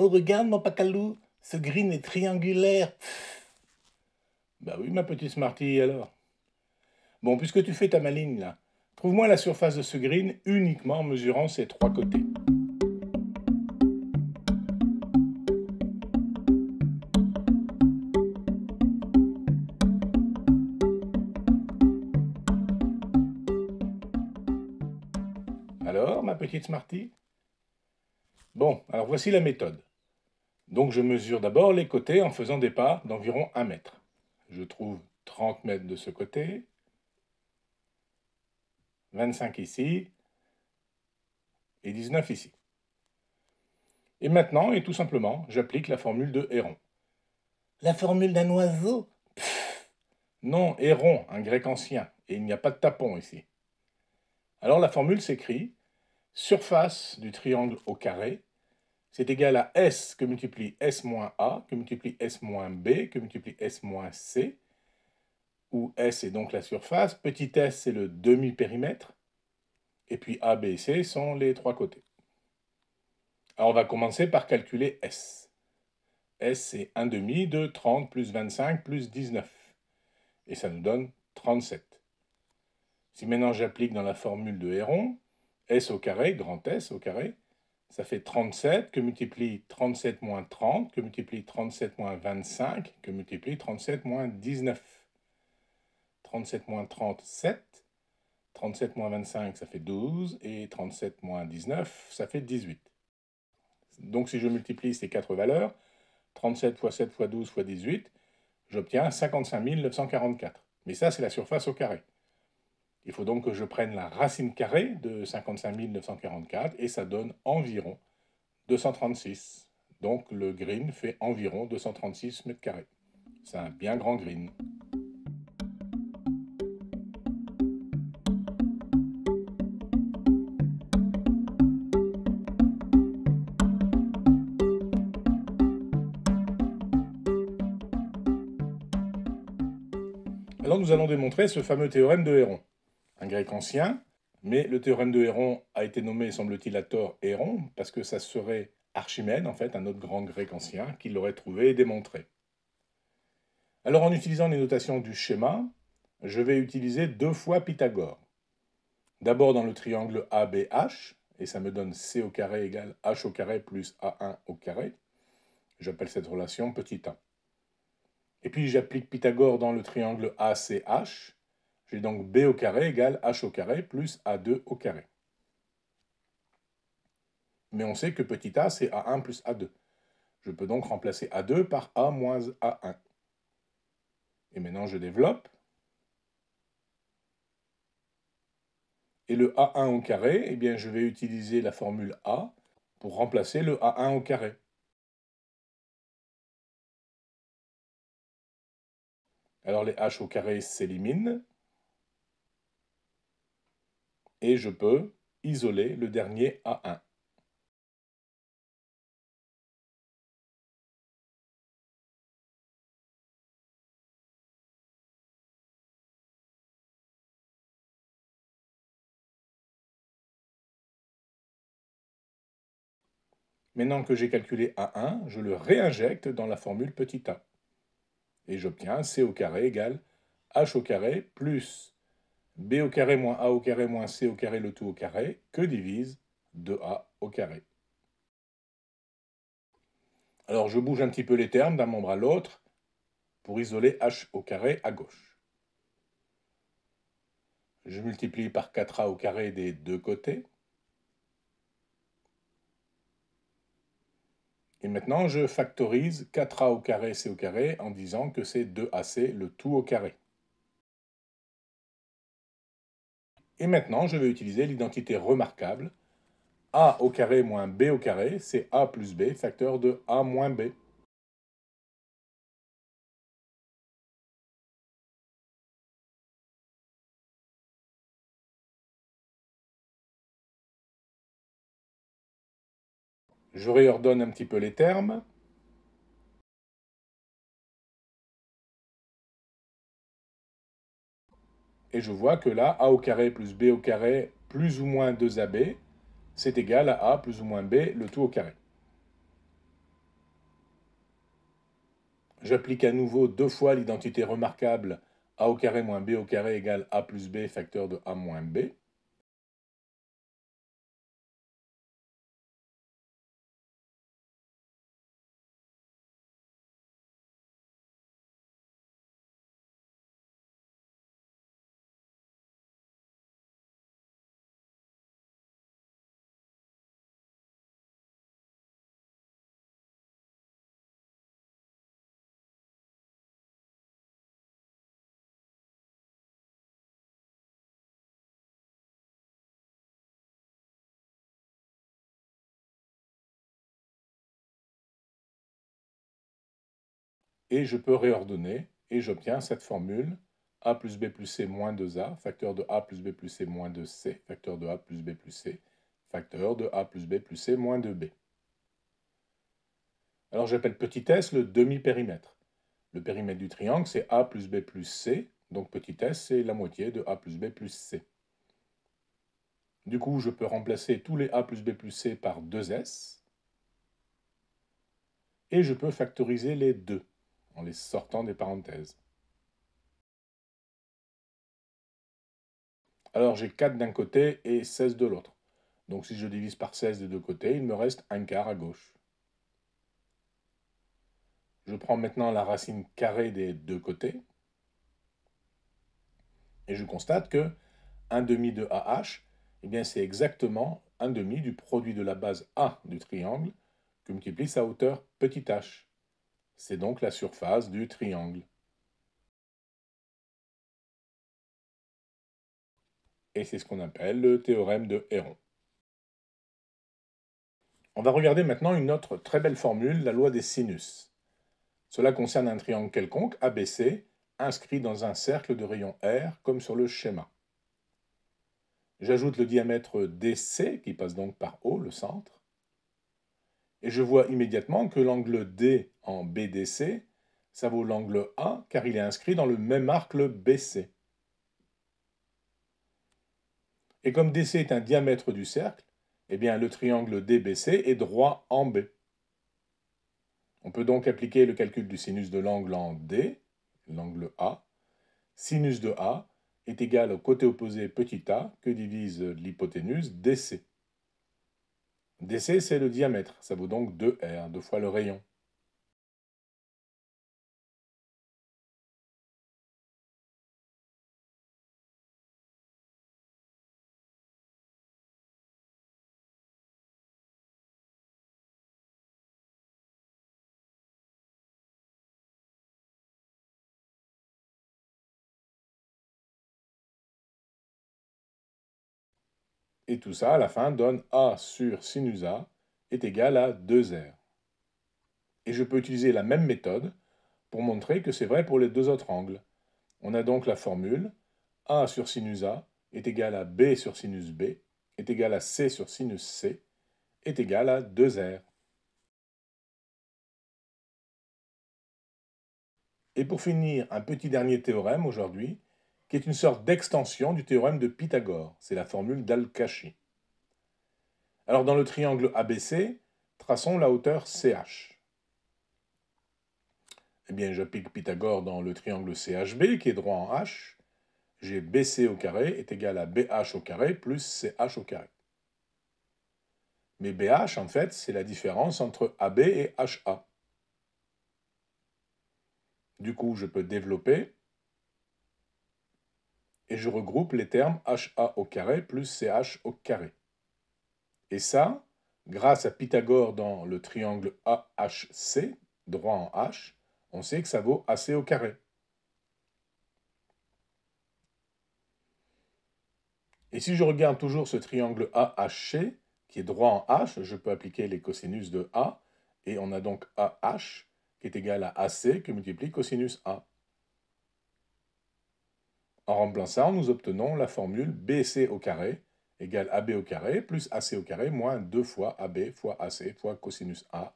Oh, regarde, mon pacalou, ce green est triangulaire. Bah oui, ma petite Smarty, alors. Bon, puisque tu fais ta maligne, là, trouve-moi la surface de ce green uniquement en mesurant ses trois côtés. Alors, ma petite Smarty? Bon, alors voici la méthode. Donc je mesure d'abord les côtés en faisant des pas d'environ 1 mètre. Je trouve 30 mètres de ce côté, 25 ici et 19 ici. Et maintenant, et tout simplement, j'applique la formule de Héron. La formule d'un oiseau? Pfff. Non, Héron, un grec ancien, et il n'y a pas de tapon ici. Alors la formule s'écrit surface du triangle au carré, c'est égal à S que multiplie S moins A, que multiplie S moins B, que multiplie S moins C, où S est donc la surface, petit s c'est le demi-périmètre, et puis A, B et C sont les trois côtés. Alors on va commencer par calculer S. S c'est 1 demi de 30 plus 25 plus 19, et ça nous donne 37. Si maintenant j'applique dans la formule de Héron, S au carré, grand S au carré, ça fait 37 que multiplie 37 moins 30, que multiplie 37 moins 25, que multiplie 37 moins 19. 37 moins 30, 7. 37 moins 25, ça fait 12. Et 37 moins 19, ça fait 18. Donc si je multiplie ces quatre valeurs, 37 fois 7 fois 12 fois 18, j'obtiens 55 944. Mais ça, c'est la surface au carré. Il faut donc que je prenne la racine carrée de 55 944 et ça donne environ 236. Donc le green fait environ 236 mètres carrés. C'est un bien grand green. Alors nous allons démontrer ce fameux théorème de Héron, un grec ancien, mais le théorème de Héron a été nommé, semble-t-il, à tort Héron, parce que ça serait Archimède, en fait, un autre grand grec ancien, qui l'aurait trouvé et démontré. Alors en utilisant les notations du schéma, je vais utiliser deux fois Pythagore. D'abord dans le triangle ABH, et ça me donne C au carré égale H au carré plus A1 au carré. J'appelle cette relation petit a. Et puis j'applique Pythagore dans le triangle ACH. J'ai donc B au carré égale H au carré plus A2 au carré. Mais on sait que petit a, c'est A1 plus A2. Je peux donc remplacer A2 par A moins A1. Et maintenant, je développe. Et le A1 au carré, eh bien, je vais utiliser la formule A pour remplacer le A1 au carré. Alors les H au carré s'éliminent. Et je peux isoler le dernier A1. Maintenant que j'ai calculé A1, je le réinjecte dans la formule petit a. Et j'obtiens C au carré égale H au carré plus B au carré moins A au carré moins C au carré le tout au carré, que divise 2A au carré. Alors je bouge un petit peu les termes d'un membre à l'autre pour isoler H au carré à gauche. Je multiplie par 4A au carré des deux côtés. Et maintenant, je factorise 4A au carré C au carré en disant que c'est 2AC le tout au carré. Et maintenant, je vais utiliser l'identité remarquable. A au carré moins B au carré, c'est A plus B, facteur de A moins B. Je réordonne un petit peu les termes. Et je vois que là, A au carré plus B au carré plus ou moins 2AB, c'est égal à A plus ou moins B, le tout au carré. J'applique à nouveau deux fois l'identité remarquable a au carré moins b au carré égale a plus b facteur de a moins b. Et je peux réordonner, et j'obtiens cette formule a plus b plus c moins 2a, facteur de a plus b plus c moins 2c, facteur de a plus b plus c, facteur de a plus b plus c moins 2b. Alors j'appelle petit s le demi-périmètre. Le périmètre du triangle, c'est a plus b plus c, donc petit s, c'est la moitié de a plus b plus c. Du coup, je peux remplacer tous les a plus b plus c par 2s, et je peux factoriser les deux, en les sortant des parenthèses. Alors j'ai 4 d'un côté et 16 de l'autre. Donc si je divise par 16 des deux côtés, il me reste un quart à gauche. Je prends maintenant la racine carrée des deux côtés, et je constate que 1 demi de AH, eh bien c'est exactement 1 demi du produit de la base A du triangle que multiplie sa hauteur petit h. C'est donc la surface du triangle. Et c'est ce qu'on appelle le théorème de Héron. On va regarder maintenant une autre très belle formule, la loi des sinus. Cela concerne un triangle quelconque, ABC, inscrit dans un cercle de rayon R, comme sur le schéma. J'ajoute le diamètre DC, qui passe donc par O, le centre. Et je vois immédiatement que l'angle D en BDC, ça vaut l'angle A, car il est inscrit dans le même arc, le BC. Et comme DC est un diamètre du cercle, eh bien le triangle DBC est droit en B. On peut donc appliquer le calcul du sinus de l'angle en D, l'angle A. Sinus de A est égal au côté opposé petit a que divise l'hypoténuse DC. DC, c'est le diamètre, ça vaut donc 2R, 2 fois le rayon. Et tout ça, à la fin, donne A sur sinus A est égal à 2R. Et je peux utiliser la même méthode pour montrer que c'est vrai pour les deux autres angles. On a donc la formule A sur sinus A est égal à B sur sinus B est égal à C sur sinus C est égal à 2R. Et pour finir, un petit dernier théorème aujourd'hui, qui est une sorte d'extension du théorème de Pythagore. C'est la formule d'Al-Kashi. Alors dans le triangle ABC, traçons la hauteur CH. Eh bien, j'applique Pythagore dans le triangle CHB, qui est droit en H. J'ai BC au carré est égal à BH au carré plus CH au carré. Mais BH, en fait, c'est la différence entre AB et HA. Du coup, je peux développer et je regroupe les termes HA au carré plus CH au carré. Et ça, grâce à Pythagore dans le triangle AHC, droit en H, on sait que ça vaut AC au carré. Et si je regarde toujours ce triangle AHC, qui est droit en H, je peux appliquer les cosinus de A, et on a donc AH, qui est égal à AC, qui multiplie cosinus A. En remplaçant, nous obtenons la formule BC au carré égale AB au carré plus AC au carré moins 2 fois AB fois AC fois cosinus A.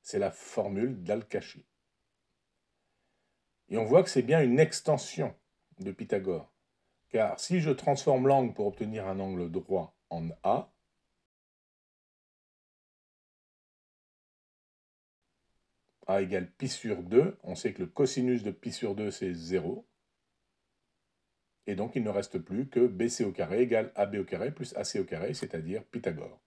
C'est la formule d'Al-Kashi. Et on voit que c'est bien une extension de Pythagore. Car si je transforme l'angle pour obtenir un angle droit en A, A égale pi sur 2. On sait que le cosinus de pi sur 2, c'est 0. Et donc, il ne reste plus que BC au carré égale AB au carré plus AC au carré, c'est-à-dire Pythagore.